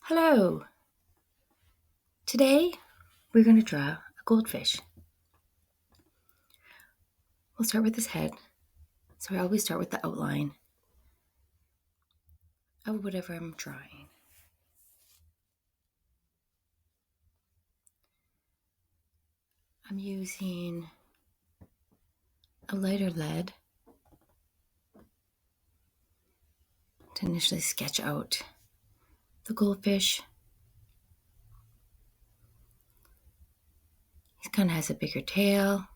Hello! Today we're going to draw a goldfish. We'll start with his head. So I always start with the outline of whatever I'm drawing. I'm using a lighter lead to initially sketch out the goldfish. He kind of has a bigger tail.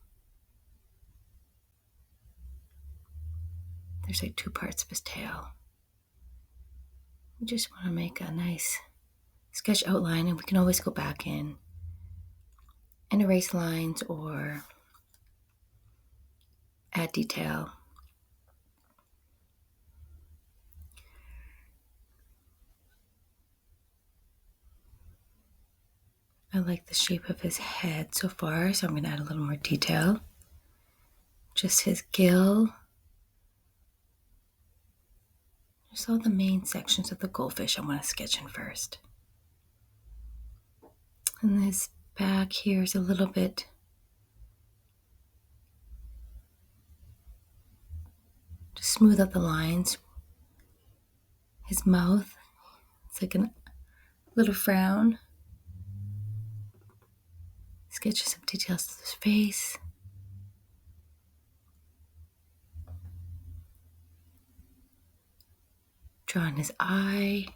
There's like two parts of his tail. We just want to make a nice sketch outline, and we can always go back in and erase lines or add detail. I like the shape of his head so far, so I'm going to add a little more detail. Just his gill. Just all the main sections of the goldfish I want to sketch in first. And his back here is a little bit to smooth out the lines. His mouth, it's like a little frown. Sketch some details to his face. Drawing his eye.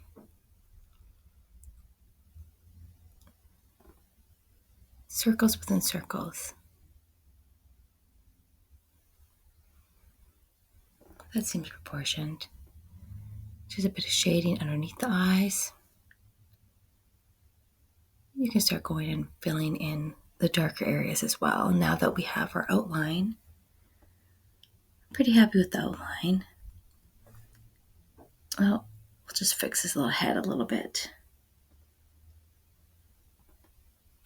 Circles within circles. That seems proportioned. Just a bit of shading underneath the eyes. You can start going and filling in the darker areas as well. Now that we have our outline, I'm pretty happy with the outline. Well, we'll just fix his little head a little bit.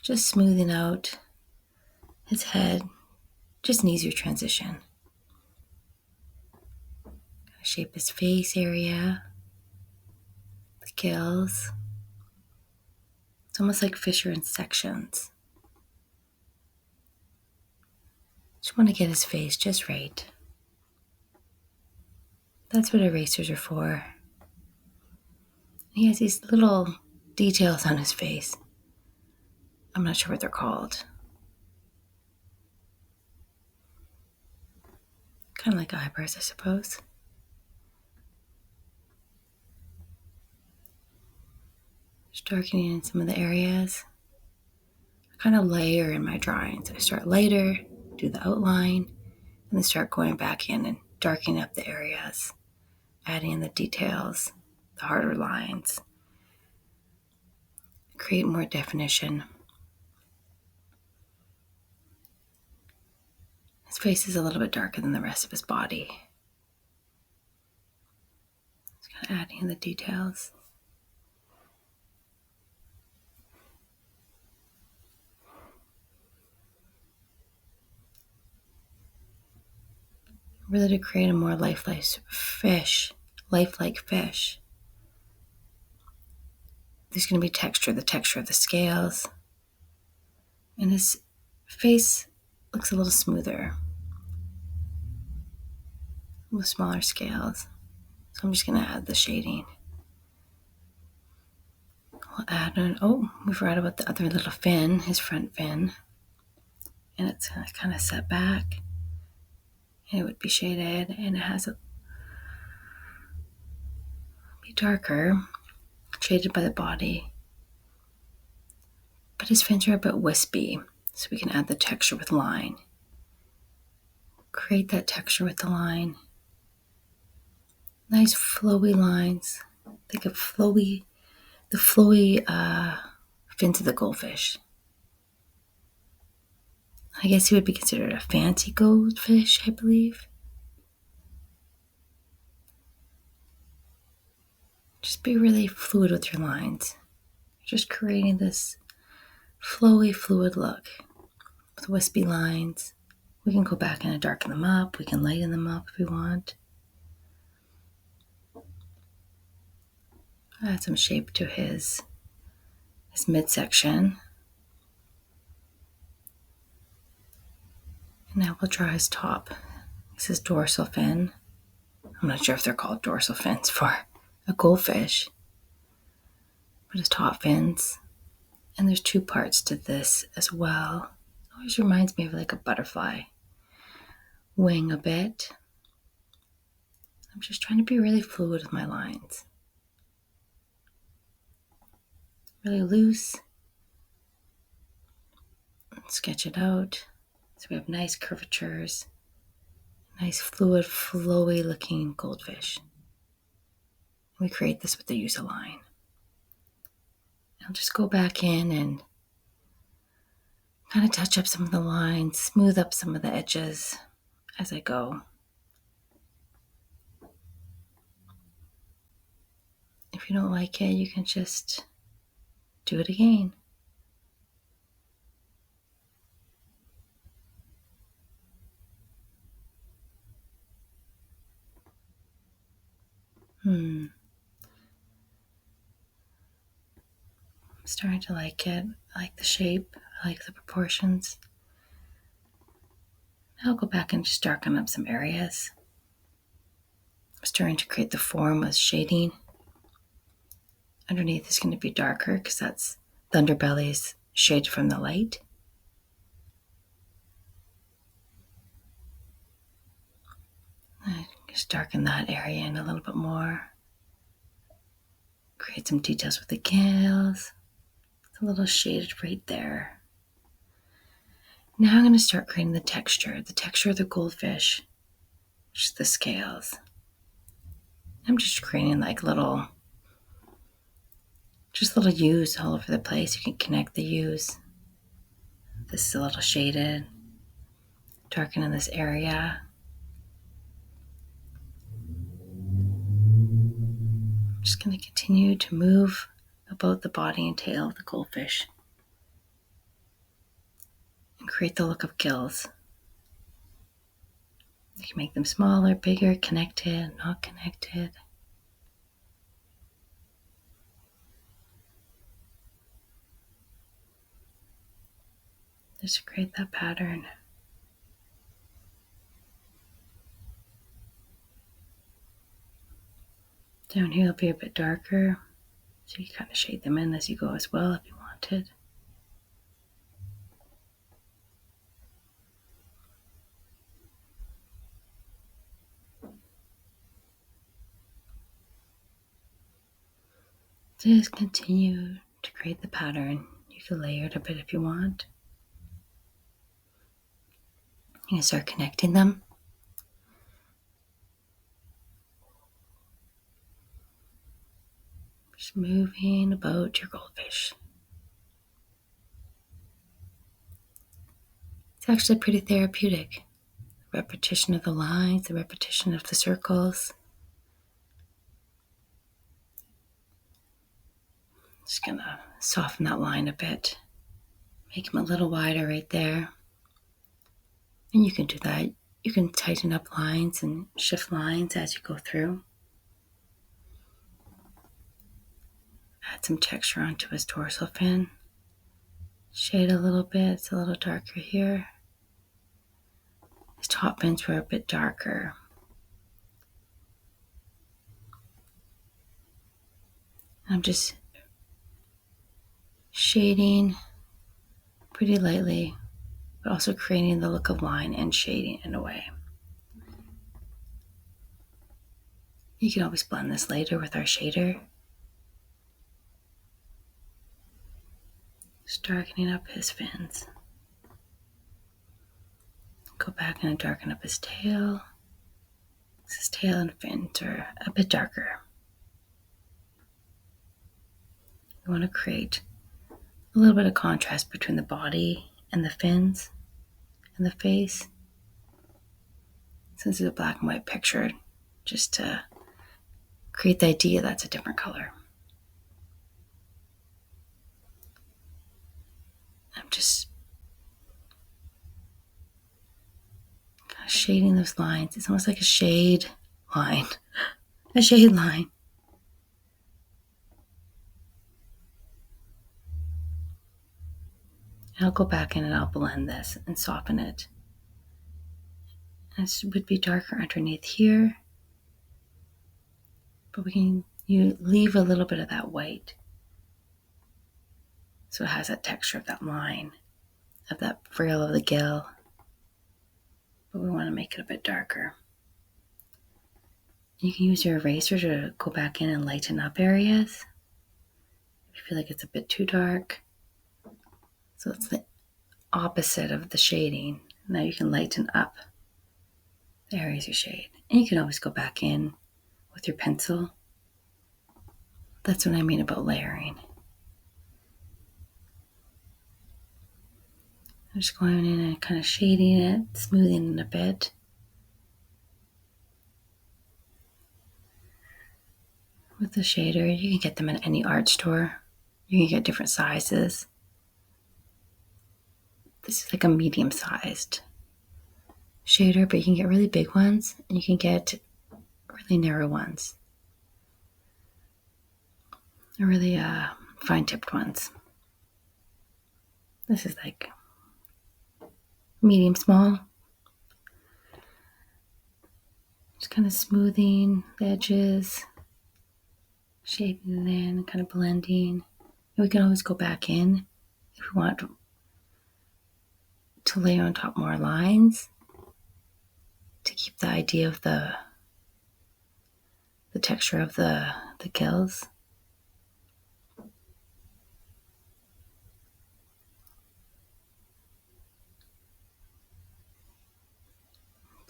Just smoothing out his head, just an easier transition. Shape his face area, the gills. It's almost like fish are in sections. Just want to get his face just right. That's what erasers are for. He has these little details on his face. I'm not sure what they're called. Kind of like eyebrows, I suppose. Just darkening in some of the areas. I kind of layer in my drawings. I start lighter, do the outline, and then start going back in and darkening up the areas, adding in the details, the harder lines, create more definition. His face is a little bit darker than the rest of his body. Just kind of adding in the details. Really to create a more lifelike fish. There's going to be texture, the texture of the scales. And his face looks a little smoother. With smaller scales. So I'm just going to add the shading. We'll add we forgot about the other little fin, his front fin. And it's going to kind of set back. And it would be shaded, and it has be darker, shaded by the body. But his fins are a bit wispy, so we can add the texture with line. Create that texture with the line. Nice flowy lines. Think of the flowy fins of the goldfish. I guess he would be considered a fancy goldfish, I believe. Just be really fluid with your lines. Just creating this flowy, fluid look with wispy lines. We can go back and darken them up. We can lighten them up if we want. Add some shape to his his midsection. And now we'll draw his top. This is dorsal fin. I'm not sure if they're called dorsal fins for a goldfish, but his top fins. And there's two parts to this as well. It always reminds me of like a butterfly wing a bit. I'm just trying to be really fluid with my lines. Really loose. Sketch it out. So we have nice curvatures. Nice fluid, flowy looking goldfish. We create this with the use of line. I'll just go back in and kind of touch up some of the lines, smooth up some of the edges as I go. If you don't like it, you can just do it again. I'm starting to like it. I like the shape. I like the proportions. I'll go back and just darken up some areas. I'm starting to create the form with shading. Underneath is going to be darker because that's the underbelly's shaded from the light. I just darken that area in a little bit more. Create some details with the gills. It's a little shaded right there. Now I'm going to start creating the texture of the goldfish, which is the scales. I'm just creating like little U's all over the place. You can connect the U's. This is a little shaded. Darken in this area. I'm just going to continue to move about the body and tail of the goldfish and create the look of gills. You can make them smaller, bigger, connected, not connected. Just create that pattern. Down here will be a bit darker, so you can kind of shade them in as you go as well if you wanted. Just continue to create the pattern. You can layer it a bit if you want. You can start connecting them. Just moving about your goldfish. It's actually pretty therapeutic. The repetition of the lines, the repetition of the circles. Just gonna soften that line a bit. Make them a little wider right there. And you can do that. You can tighten up lines and shift lines as you go through. Add some texture onto his dorsal fin. Shade a little bit. It's a little darker here. His top fins were a bit darker. I'm just shading pretty lightly, but also creating the look of line and shading in a way. You can always blend this later with our shader. Just darkening up his fins. Go back and darken up his tail. His tail and fins are a bit darker. We want to create a little bit of contrast between the body and the fins and the face. Since it's a black and white picture, just to create the idea that's a different color. I'm just kind of shading those lines. It's almost like a shade line. A shade line. And I'll go back in and I'll blend this and soften it. This would be darker underneath here, but you leave a little bit of that white. So it has that texture of that line, of that frill of the gill. But we want to make it a bit darker. You can use your eraser to go back in and lighten up areas if you feel like it's a bit too dark. So it's the opposite of the shading. Now you can lighten up the areas you shade. And you can always go back in with your pencil. That's what I mean about layering. I'm just going in and kind of shading it, smoothing it a bit. With the shader, you can get them at any art store. You can get different sizes. This is like a medium-sized shader, but you can get really big ones and you can get really narrow ones. Or really fine-tipped ones. This is like medium small. Just kind of smoothing the edges, shading it in, kind of blending. And we can always go back in if we want to layer on top more lines to keep the idea of the texture of the gills.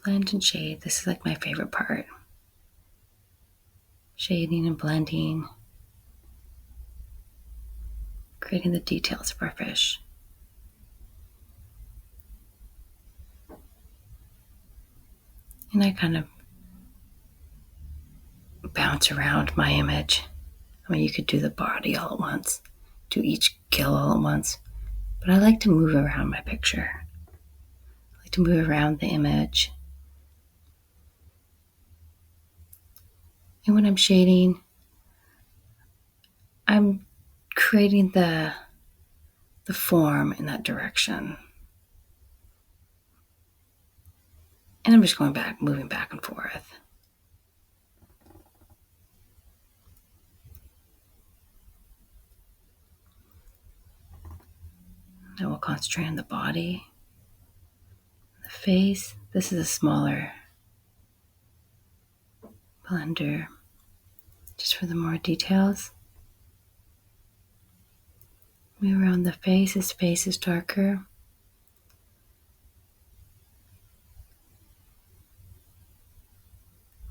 Blend and shade. This is like my favorite part. Shading and blending. Creating the details of our fish. And I kind of bounce around my image. I mean, you could do the body all at once, do each gill all at once, but I like to move around my picture. I like to move around the image. And when I'm shading, I'm creating the form in that direction. And I'm just moving back and forth. I will concentrate on the body, the face. This is a smaller blender, just for the more details. Move around the face. His face is darker.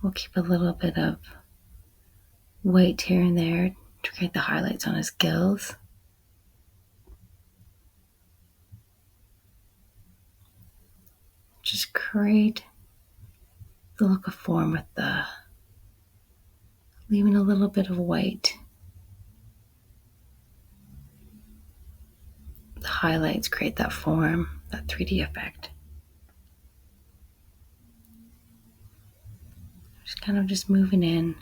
We'll keep a little bit of white here and there to create the highlights on his gills. Just create the look of form with leaving a little bit of white. The highlights create that form, that 3D effect. Just moving in.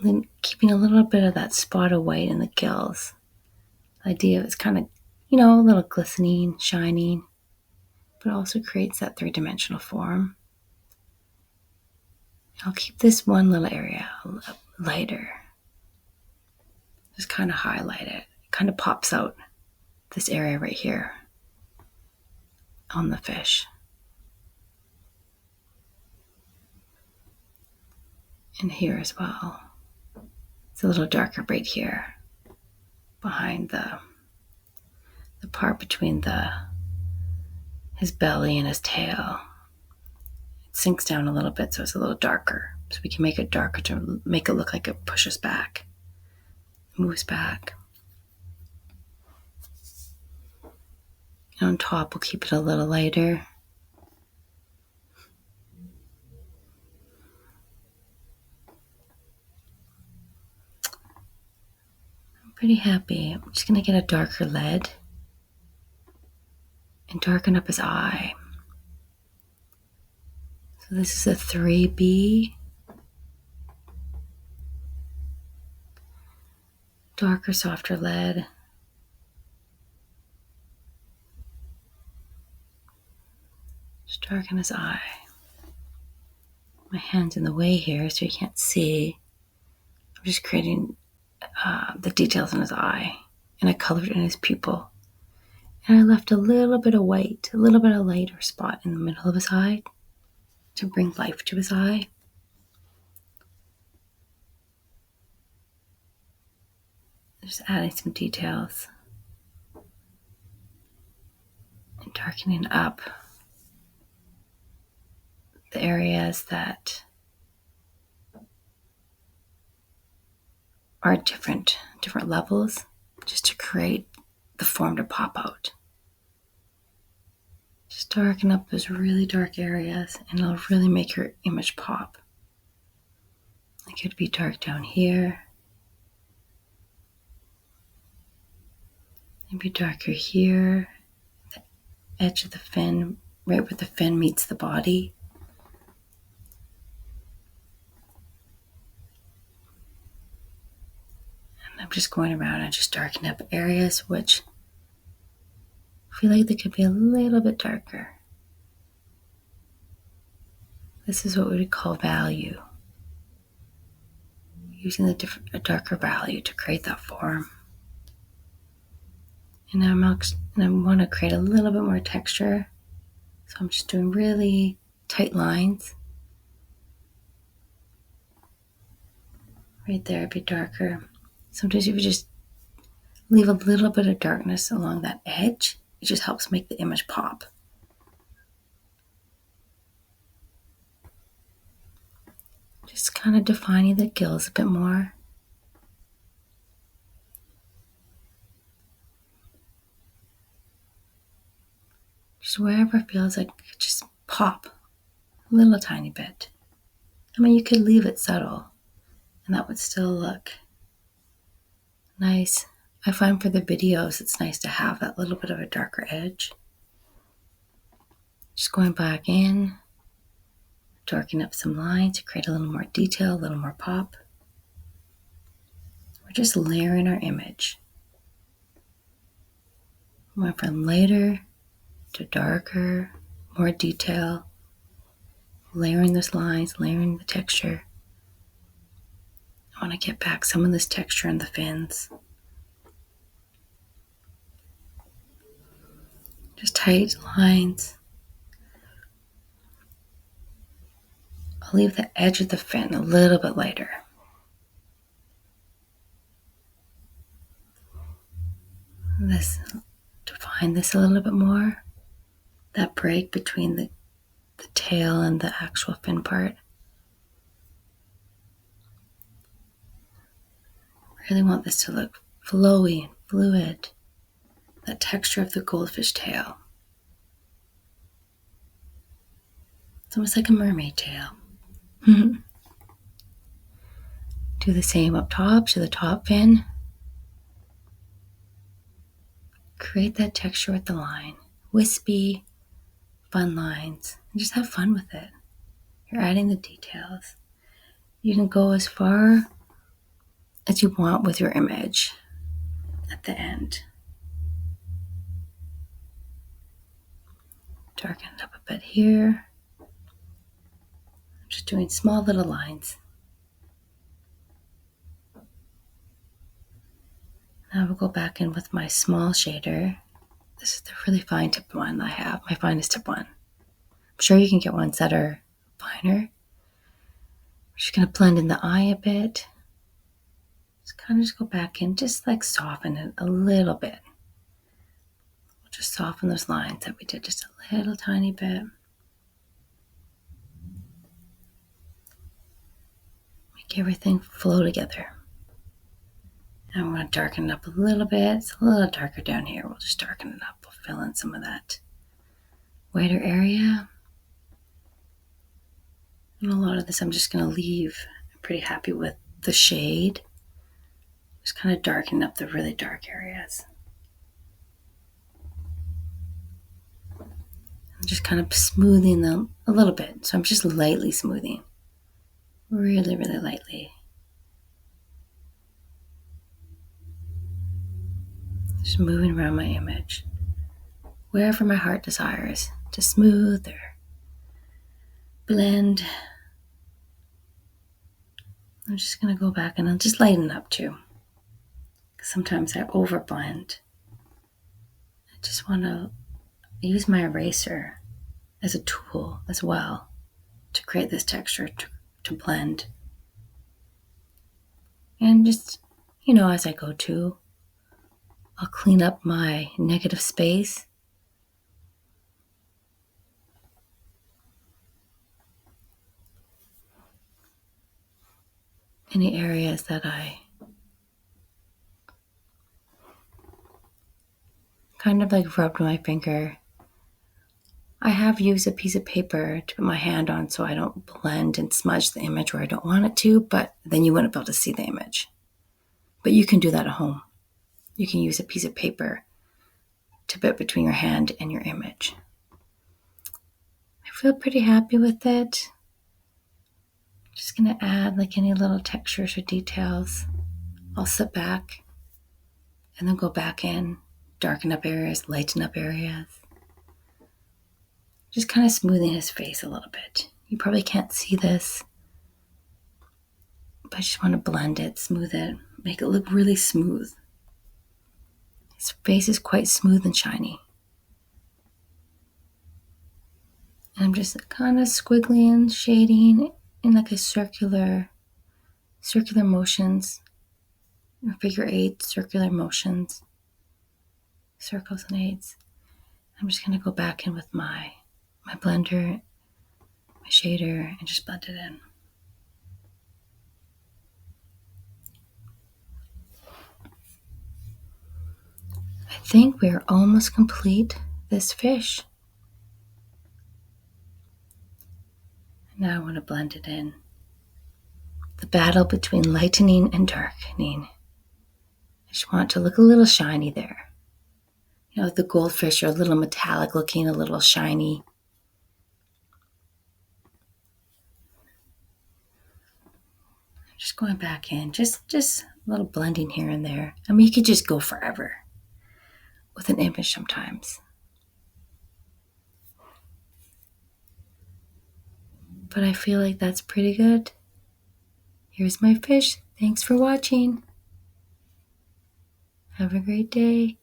Then keeping a little bit of that spot of white in the gills. The idea of it's kind of, a little glistening, shining, but also creates that three-dimensional form. I'll keep this one little area lighter. Just kind of highlight it. It kind of pops out this area right here on the fish. And here as well. It's a little darker right here behind the part between his belly and his tail. It sinks down a little bit so it's a little darker. So we can make it darker to make it look like it pushes back, moves back. And on top, we'll keep it a little lighter. I'm pretty happy. I'm just going to get a darker lead and darken up his eye. So this is a 3B. Darker, softer lead. darken his eye. My hand's in the way here, so you can't see. I'm just creating the details in his eye, and I colored in his pupil. And I left a little bit of white, a little bit of lighter spot in the middle of his eye to bring life to his eye. Just adding some details and darkening up the areas that are different levels, just to create the form to pop out. Just darken up those really dark areas and it'll really make your image pop. It could be dark down here, maybe darker here, the edge of the fin, right where the fin meets the body. And I'm just going around and just darkening up areas which feel like they could be a little bit darker. This is what we would call value. Using a darker value to create that form. And I want to create a little bit more texture. So I'm just doing really tight lines. Right there, a bit darker. Sometimes if you just leave a little bit of darkness along that edge, it just helps make the image pop. Just kind of defining the gills a bit more. Just wherever it feels like it could just pop a little tiny bit. I mean, you could leave it subtle and that would still look nice. I find for the videos, it's nice to have that little bit of a darker edge. Just going back in, darkening up some lines to create a little more detail, a little more pop. We're just layering our image. Went from lighter to darker, more detail, layering those lines, layering the texture. I want to get back some of this texture in the fins. Just tight lines. I'll leave the edge of the fin a little bit lighter. Define this a little bit more. That break between the tail and the actual fin part. Really want this to look flowy and fluid. That texture of the goldfish tail. It's almost like a mermaid tail. Do the same up top to the top fin. Create that texture with the line. Wispy, fun lines. And just have fun with it. You're adding the details. You can go as far as you want with your image at the end. Darken it up a bit here. I'm just doing small little lines. Now we'll go back in with my small shader. This is the really fine tip one I have, my finest tip one. I'm sure you can get ones that are finer. I'm just going to blend in the eye a bit. Just kind of just go back in, just like soften it a little bit. We'll just soften those lines that we did just a little tiny bit. Make everything flow together. And I'm going to darken it up a little bit. It's a little darker down here. We'll just darken it up. We'll fill in some of that whiter area. And a lot of this I'm just going to leave. I'm pretty happy with the shade. Just kind of darken up the really dark areas. I'm just kind of smoothing them a little bit. So I'm just lightly smoothing. Really, really lightly. Just moving around my image. Wherever my heart desires to smooth or blend. I'm just going to go back and I'll just lighten up too. Sometimes I overblend. I just want to use my eraser as a tool as well to create this texture to blend. And just, as I go to, I'll clean up my negative space. Any areas that I kind of like rubbed my finger. I have used a piece of paper to put my hand on so I don't blend and smudge the image where I don't want it to, but then you wouldn't be able to see the image. But you can do that at home. You can use a piece of paper to put between your hand and your image. I feel pretty happy with it. Just going to add like any little textures or details. I'll sit back and then go back in, darken up areas, lighten up areas. Just kind of smoothing his face a little bit. You probably can't see this, but I just want to blend it, smooth it, make it look really smooth. His face is quite smooth and shiny. And I'm just kind of squiggling, shading in like a circular motions, or figure eight, circular motions, circles and eights. I'm just going to go back in with my blender, my shader, and just blend it in. I think we're almost complete this fish. Now I want to blend it in. The battle between lightening and darkening. I just want it to look a little shiny there. The goldfish are a little metallic looking, a little shiny. I'm just going back in, just a little blending here and there. I mean, you could just go forever with an image sometimes. But I feel like that's pretty good. Here's my fish. Thanks for watching. Have a great day.